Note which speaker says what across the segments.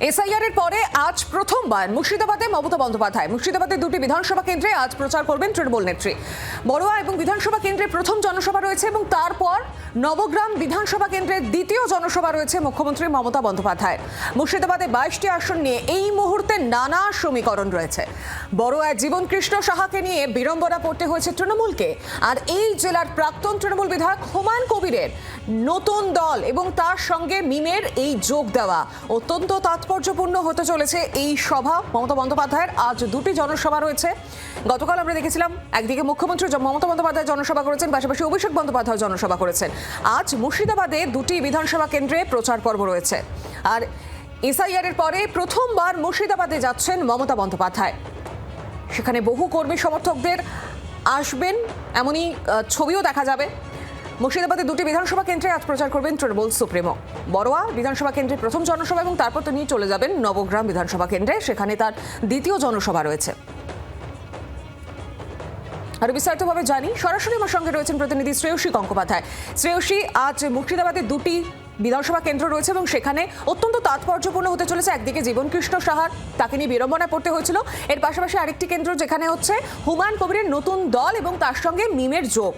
Speaker 1: SIR এর পরে আজ প্রথমবার মুর্শিদাবাদে মমতা বন্দ্যোপাধ্যায় মুর্শিদাবাদের দুটি বিধানসভা কেন্দ্রে আজ প্রচার করবেন তৃণমূল নেত্রী। বড়ুয়া এবং বিধানসভা কেন্দ্রে প্রথম জনসভা রয়েছে এবং তারপর নবগ্রাম বিধানসভা কেন্দ্রের দ্বিতীয় জনসভা রয়েছে মুখ্যমন্ত্রী মমতা বন্দ্যোপাধ্যায়। মুর্শিদাবাদে 22টি আসন নিয়ে এই মুহূর্তে নানা সমীকরণ রয়েছে। বড়ুয়ায় জীবনকৃষ্ণ সাহাকে নিয়ে বিড়ম্বনা পড়তে হয়েছে তৃণমূলকে, আর এই জেলার প্রাক্তন তৃণমূল বিধায়ক হুমায়ুন কবিরের নতুন দল এবং তার সঙ্গে মিমের এই যোগ দেওয়া অত্যন্ত তাৎপর্যপূর্ণ হতে চলেছে। এই সভা মমতা বন্দ্যোপাধ্যায়ের আজ দুটি জনসভা রয়েছে। গতকাল আমরা দেখেছিলাম একদিকে মুখ্যমন্ত্রী মমতা বন্দ্যোপাধ্যায় জনসভা করেছেন, পাশাপাশি অভিষেক বন্দ্যোপাধ্যায় জনসভা করেছেন। আজ মুর্শিদাবাদে দুটি বিধানসভা কেন্দ্রে প্রচার পর্ব রয়েছে, আর এসআইআর এর পরে প্রথমবার মুর্শিদাবাদে যাচ্ছেন মমতা বন্দ্যোপাধ্যায়। সেখানে বহু কর্মী সমর্থকদের আসবেন এমনই ছবিও দেখা যাবে। মুর্শিদাবাদে দুটি বিধানসভা কেন্দ্রে আজ প্রচার করবেন তৃণমূল সুপ্রিমো। বড়ুয়া বিধানসভা কেন্দ্রে প্রথম জনসভা এবং তারপর তিনি চলে যাবেন নবগ্রাম বিধানসভা কেন্দ্রে, সেখানে তার দ্বিতীয় জনসভা রয়েছে। আরো বিস্তারিতভাবে জানি, সরাসরি আমার সঙ্গে রয়েছেন প্রতিনিধি শ্রেয়সী গঙ্গোপাধ্যায়। শ্রেয়সী, আজ মুর্শিদাবাদে দুটি বিধানসভা কেন্দ্র রয়েছে এবং সেখানে অত্যন্ত তাৎপর্যপূর্ণ হতে চলেছে। একদিকে জীবনকৃষ্ণ সাহার, তাকে নিয়ে বিড়ম্বনা পড়তে হয়েছিল, এর পাশাপাশি আরেকটি কেন্দ্র যেখানে হচ্ছে হুমায়ুন কবিরের নতুন দল এবং তার সঙ্গে মিমের যোগ।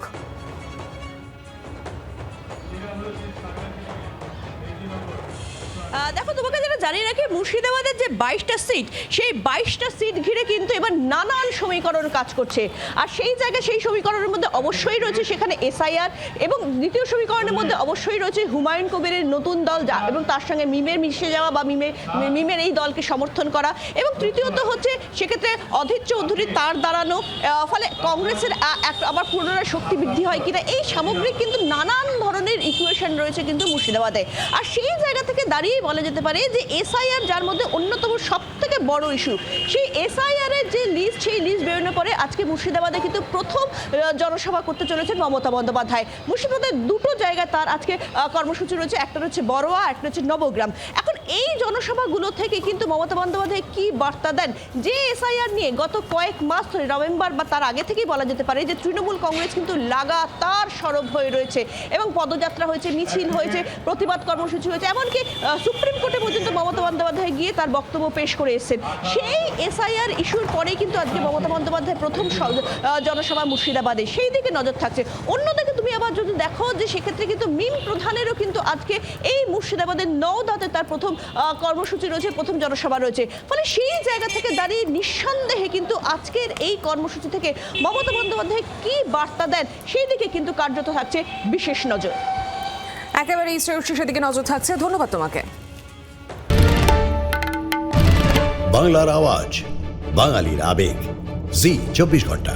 Speaker 2: দেখো, তোমাকে যেটা জানিয়ে রাখি, মুর্শিদাবাদের যে 22টা সিট, সেই 22টা সিট ঘিরে কিন্তু এবার নানান সমীকরণ কাজ করছে। আর সেই জায়গায় সেই সমীকরণের মধ্যে অবশ্যই রয়েছে সেখানে এসআইআর, এবং দ্বিতীয় সমীকরণের মধ্যে অবশ্যই রয়েছে হুমায়ুন কবিরের নতুন দল এবং তার সঙ্গে মিমের মিশে যাওয়া বা মিমের এই দলকে সমর্থন করা, এবং তৃতীয়ত হচ্ছে সেক্ষেত্রে অধীর চৌধুরীর তার দাঁড়ানো, ফলে কংগ্রেসের আবার পুনরায় শক্তি বৃদ্ধি হয় কিনা, এই সামগ্রিক কিন্তু নানান ধরনের ইকুয়েশন রয়েছে কিন্তু মুর্শিদাবাদে। আর সেই জায়গা থেকে দাঁড়িয়ে বলা যেতে পারে যে এসআইআর, যার মধ্যে অন্যতম সব থেকে বড় ইস্যু, সেই এসআইআর এর যে লিস্ট, সেই লিস্ট বেরোনোর পরে আজকে মুর্শিদাবাদে কিন্তু প্রথম জনসভা করতে চলেছেন মমতা বন্দ্যোপাধ্যায়। মুর্শিদাবাদের দুটো জায়গায় তার আজকে কর্মসূচি রয়েছে, একটা হচ্ছে বড়ুয়া, একটা হচ্ছে নবগ্রাম। এখন এই জনসভাগুলো থেকে কিন্তু মমতা বন্দ্যোপাধ্যায় কি বার্তা দেন, যে এসআইআর নিয়ে গত কয়েক মাস ধরে, নভেম্বর বা তার আগে থেকেই বলা যেতে পারে যে তৃণমূল কংগ্রেস কিন্তু লাগাতার সরব হয়ে রয়েছে এবং পদযাত্রা হয়েছে, মিছিল হয়েছে, প্রতিবাদ কর্মসূচি হয়েছে, এমনকি সুপ্রিম কোর্টে পর্যন্ত মমতা বন্দ্যোপাধ্যায় গিয়ে তার বক্তব্য পেশ করে এসেছেন। সেই এসআইআর ইস্যুর পরেই কিন্তু আজকে মমতা বন্দ্যোপাধ্যায় প্রথম জনসভা মুর্শিদাবাদে, সেই দিকে নজর থাকছে। অন্যদিকে তুমি আবার যদি দেখো যে সেক্ষেত্রে কিন্তু মিম প্রধানেরও কিন্তু আজকে এই মুর্শিদাবাদের নওদাতে তার প্রথম কর্মসূচি রয়েছে, প্রথম জনসভা রয়েছে। ফলে সেই জায়গা থেকে দাঁড়িয়ে নিঃসন্দেহে কিন্তু আজকের এই কর্মসূচি থেকে মমতা বন্দ্যোপাধ্যায় কি বার্তা দেন, সেই দিকে কিন্তু কার্যত থাকছে বিশেষ নজর।
Speaker 1: একেবারে এই শ্রেয়সীর দিকে নজর থাকছে। ধন্যবাদ তোমাকে।
Speaker 3: বাংলার আওয়াজ, বাঙালির আবেগ, জি 24 ঘন্টা।